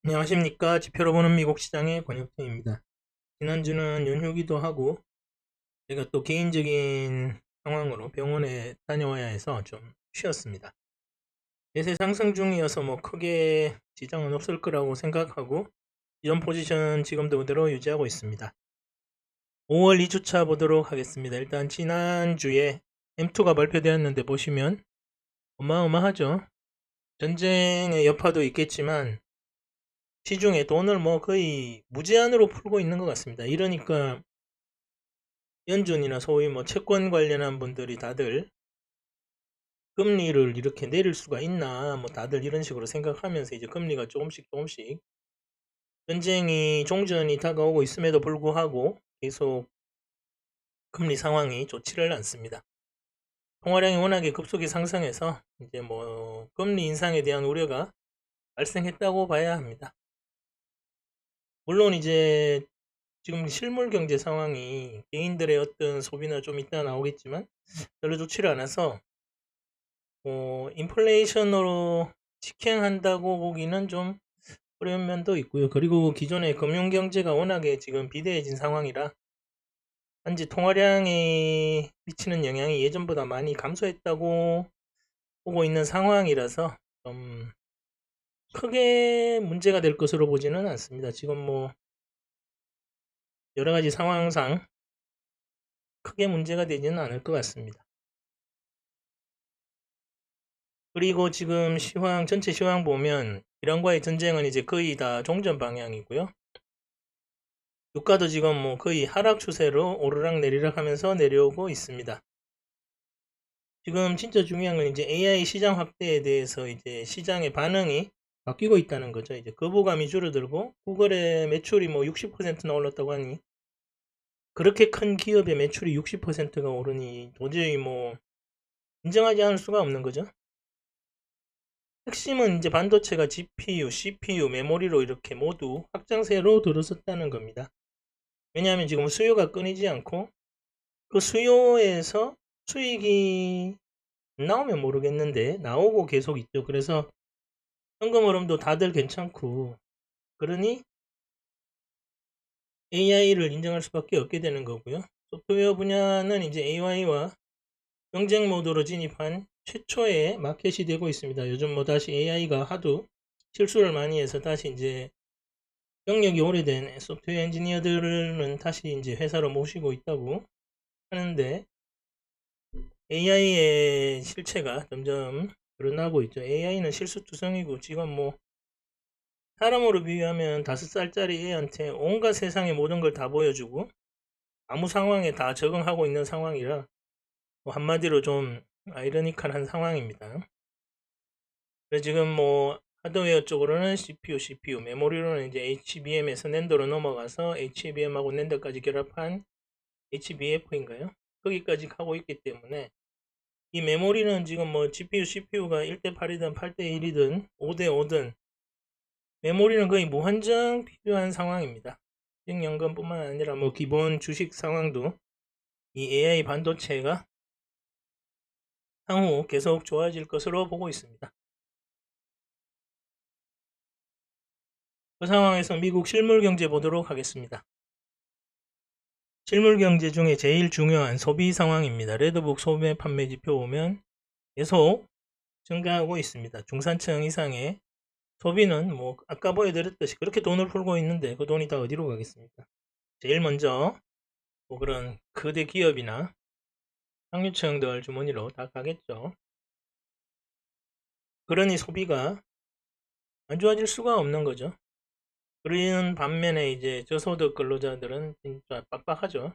안녕하십니까. 지표로 보는 미국 시장의 권혁태입니다. 지난주는 연휴기도 하고 제가 또 개인적인 상황으로 병원에 다녀와야 해서 좀 쉬었습니다. 대세 상승 중이어서 뭐 크게 지장은 없을 거라고 생각하고 이전 포지션 지금도 그대로 유지하고 있습니다. 5월 2주차 보도록 하겠습니다. 일단 지난주에 M2가 발표되었는데 보시면 어마어마하죠. 전쟁의 여파도 있겠지만 시중에 돈을 뭐 거의 무제한으로 풀고 있는 것 같습니다. 이러니까 연준이나 소위 뭐 채권 관련한 분들이 다들 금리를 이렇게 내릴 수가 있나 뭐 다들 이런 식으로 생각하면서 이제 금리가 조금씩 전쟁이 종전이 다가오고 있음에도 불구하고 계속 금리 상황이 좋지를 않습니다. 통화량이 워낙에 급속히 상승해서 이제 뭐 금리 인상에 대한 우려가 발생했다고 봐야 합니다. 물론 이제 지금 실물 경제 상황이 개인들의 어떤 소비나 좀 이따 나오겠지만 별로 좋지를 않아서 인플레이션으로 직행한다고 보기는 좀 어려운 면도 있고요. 그리고 기존의 금융 경제가 워낙에 지금 비대해진 상황이라 단지 통화량에 미치는 영향이 예전보다 많이 감소했다고 보고 있는 상황이라서 좀 크게 문제가 될 것으로 보지는 않습니다. 지금 뭐 여러 가지 상황상 크게 문제가 되지는 않을 것 같습니다. 그리고 지금 시황, 전체 시황 보면 이란과의 전쟁은 이제 거의 다 종전 방향이고요. 유가도 지금 뭐 거의 하락 추세로 오르락 내리락 하면서 내려오고 있습니다. 지금 진짜 중요한 건 이제 AI 시장 확대에 대해서 이제 시장의 반응이 바뀌고 있다는 거죠. 이제 거부감이 줄어들고 구글의 매출이 뭐 60%나 올랐다고 하니 그렇게 큰 기업의 매출이 60%가 오르니 도저히 뭐 인정하지 않을 수가 없는 거죠. 핵심은 이제 반도체가 GPU, CPU, 메모리로 이렇게 모두 확장세로 들어섰다는 겁니다. 왜냐하면 지금 수요가 끊이지 않고 그 수요에서 수익이 나오면 모르겠는데 나오고 계속 있죠. 그래서 현금 흐름도 다들 괜찮고 그러니 AI를 인정할 수밖에 없게 되는 거고요. 소프트웨어 분야는 이제 AI와 경쟁 모드로 진입한 최초의 마켓이 되고 있습니다. 요즘 뭐 다시 AI가 하도 실수를 많이 해서 다시 이제 경력이 오래된 소프트웨어 엔지니어들은 다시 이제 회사로 모시고 있다고 하는데 AI의 실체가 점점 드러나고 있죠. AI는 실수투성이고 지금 뭐 사람으로 비유하면 5살짜리 애한테 온갖 세상의 모든 걸 다 보여주고 아무 상황에 다 적응하고 있는 상황이라 뭐 한마디로 좀 아이러니컬한 상황입니다. 그래서 지금 뭐 하드웨어 쪽으로는 CPU, 메모리로는 이제 HBM에서 낸더로 넘어가서 HBM하고 낸더까지 결합한 HBF인가요? 거기까지 가고 있기 때문에 이 메모리는 지금 뭐 GPU, CPU가 1대8이든 8대1이든 5대5든 메모리는 거의 무한정 필요한 상황입니다. 연금뿐만 아니라 뭐 기본 주식 상황도 이 AI 반도체가 향후 계속 좋아질 것으로 보고 있습니다. 그 상황에서 미국 실물 경제 보도록 하겠습니다. 실물 경제 중에 제일 중요한 소비 상황입니다. 레드북 소매 판매 지표 보면 계속 증가하고 있습니다. 중산층 이상의 소비는 뭐 아까 보여드렸듯이 그렇게 돈을 풀고 있는데 그 돈이 다 어디로 가겠습니까? 제일 먼저 뭐 그런 거대 기업이나 상류층들 주머니로 다 가겠죠. 그러니 소비가 안 좋아질 수가 없는 거죠. 그런 반면에 이제 저소득 근로자들은 진짜 빡빡하죠.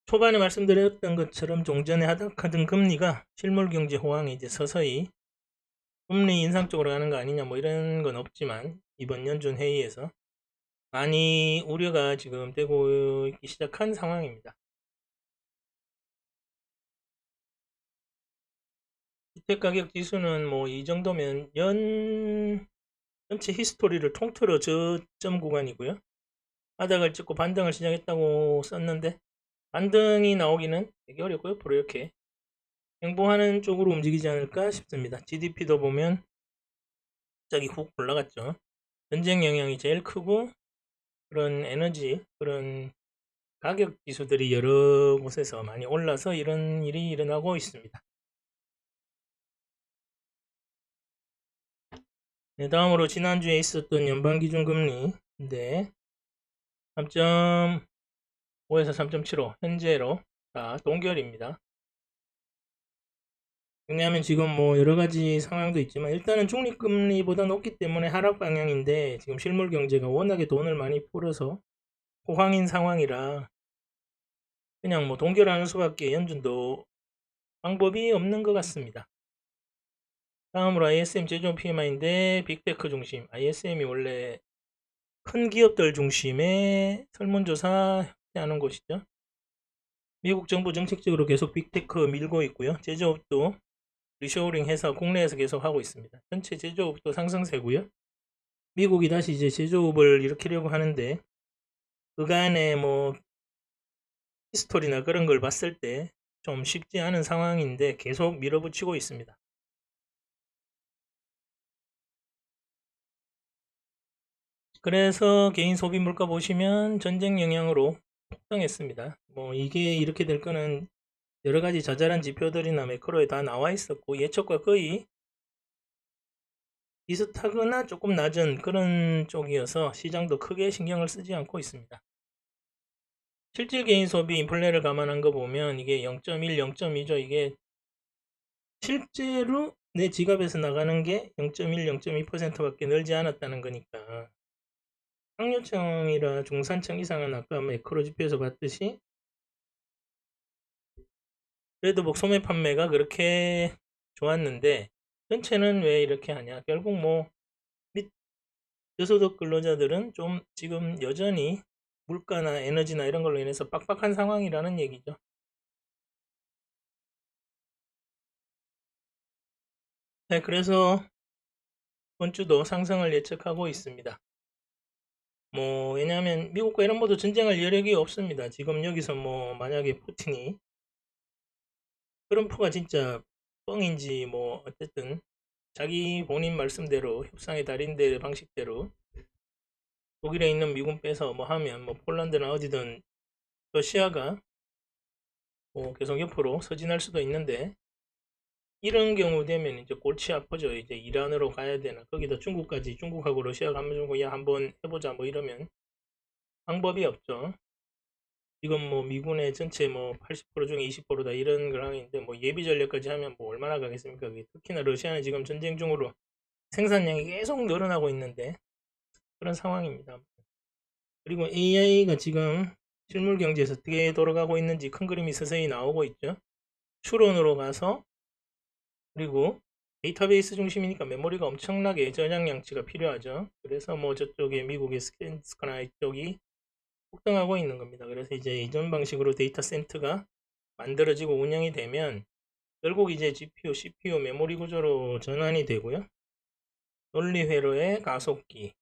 초반에 말씀드렸던 것처럼 종전에 하락하던 금리가 실물 경제 호황이 이제 서서히 금리 인상 쪽으로 가는 거 아니냐 뭐 이런 건 없지만 이번 연준 회의에서 많이 우려가 지금 되고 있기 시작한 상황입니다. 주택가격 지수는 뭐 이 정도면 전체 히스토리를 통틀어 저점 구간이고요. 바닥을 찍고 반등을 시작했다고 썼는데 반등이 나오기는 되게 어렵고요. 앞으로 이렇게 행보하는 쪽으로 움직이지 않을까 싶습니다. GDP도 보면 갑자기 훅 올라갔죠. 전쟁 영향이 제일 크고 그런 에너지, 그런 가격 지수들이 여러 곳에서 많이 올라서 이런 일이 일어나고 있습니다. 네, 다음으로 지난주에 있었던 연방기준금리인데 3.5에서 3.75 현재로 다 동결입니다. 왜냐하면 지금 뭐 여러가지 상황도 있지만 일단은 중립금리보다 높기 때문에 하락 방향인데 지금 실물 경제가 워낙에 돈을 많이 풀어서 호황인 상황이라 그냥 뭐 동결하는 수밖에 연준도 방법이 없는 것 같습니다. 다음으로 ISM 제조업 PMI인데 빅테크 중심, ISM이 원래 큰 기업들 중심의 설문조사 하는 곳이죠. 미국 정부 정책적으로 계속 빅테크 밀고 있고요. 제조업도 리쇼어링 해서 국내에서 계속 하고 있습니다. 전체 제조업도 상승세고요. 미국이 다시 이제 제조업을 일으키려고 하는데 그간의 뭐 히스토리나 그런 걸 봤을 때 좀 쉽지 않은 상황인데 계속 밀어붙이고 있습니다. 그래서 개인 소비 물가 보시면 전쟁 영향으로 폭등했습니다. 뭐 이게 이렇게 될 거는 여러 가지 자잘한 지표들이나 매크로에 다 나와 있었고 예측과 거의 비슷하거나 조금 낮은 그런 쪽이어서 시장도 크게 신경을 쓰지 않고 있습니다. 실질 개인 소비 인플레를 감안한 거 보면 이게 0.1, 0.2죠. 이게 실제로 내 지갑에서 나가는 게 0.1, 0.2%밖에 늘지 않았다는 거니까 상류층이라 중산층 이상은 아까 매크로 지표에서 봤듯이 그래도 뭐 소매 판매가 그렇게 좋았는데 전체는 왜 이렇게 하냐. 결국 뭐 저소득 근로자들은 좀 지금 여전히 물가나 에너지나 이런 걸로 인해서 빡빡한 상황이라는 얘기죠. 네, 그래서 이번 주도 상승을 예측하고 있습니다. 뭐 왜냐하면 미국과 이런 모두 전쟁할 여력이 없습니다. 지금 여기서 뭐 만약에 푸틴이 트럼프가 진짜 뻥인지 뭐 어쨌든 자기 본인 말씀대로 협상의 달인들 방식대로 독일에 있는 미군 빼서 뭐 하면 뭐 폴란드나 어디든 러시아가 뭐 계속 옆으로 서진할 수도 있는데 이런 경우 되면 이제 골치 아프죠. 이제 이란으로 가야 되나 거기다 중국까지 중국하고 러시아가 한번 해보자 뭐 이러면 방법이 없죠. 지금 뭐 미군의 전체 뭐 80% 중에 20%다 이런 상황인데 뭐 예비 전력까지 하면 뭐 얼마나 가겠습니까? 특히나 러시아는 지금 전쟁 중으로 생산량이 계속 늘어나고 있는데 그런 상황입니다. 그리고 AI가 지금 실물 경제에서 어떻게 돌아가고 있는지 큰 그림이 서서히 나오고 있죠. 추론으로 가서 그리고 데이터베이스 중심이니까 메모리가 엄청나게 저장 양치가 필요하죠. 그래서 뭐 저쪽에 미국의 스카나 이쪽이 폭등하고 있는 겁니다. 그래서 이제 이전 방식으로 데이터 센터가 만들어지고 운영이 되면 결국 이제 GPU, CPU, 메모리 구조로 전환이 되고요. 논리 회로의 가속기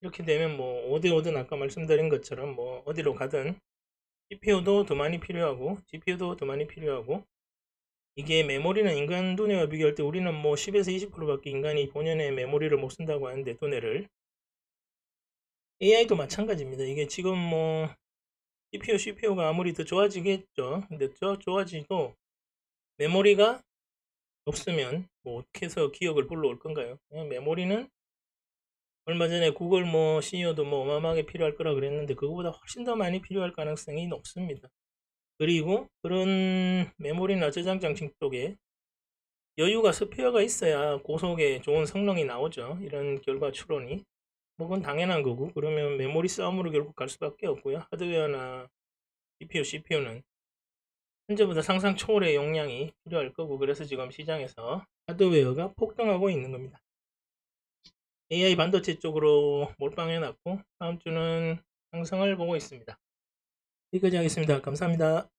이렇게 되면 뭐 5대5든 아까 말씀드린 것처럼 뭐 어디로 가든 CPU도 더 많이 필요하고 GPU도 더 많이 필요하고 이게 메모리는 인간 두뇌와 비교할 때 우리는 뭐 10에서 20%밖에 인간이 본연의 메모리를 못 쓴다고 하는데 두뇌를 AI도 마찬가지입니다. 이게 지금 뭐 CPU, CPU가 아무리 더 좋아지겠죠. 근데 더 좋아지도 메모리가 없으면 뭐 어떻게 해서 기억을 불러올 건가요? 메모리는 얼마 전에 구글 뭐 CEO도 뭐 어마어마하게 필요할 거라 그랬는데 그거보다 훨씬 더 많이 필요할 가능성이 높습니다. 그리고 그런 메모리나 저장 장치 쪽에 여유가 스페어가 있어야 고속에 좋은 성능이 나오죠. 이런 결과 추론이. 뭐 그건 당연한 거고 그러면 메모리 싸움으로 결국 갈 수밖에 없고요. 하드웨어나 GPU, CPU는 현재보다 상상 초월의 용량이 필요할 거고 그래서 지금 시장에서 하드웨어가 폭등하고 있는 겁니다. AI 반도체 쪽으로 몰빵해 놨고 다음 주는 상승을 보고 있습니다. 여기까지 하겠습니다. 감사합니다.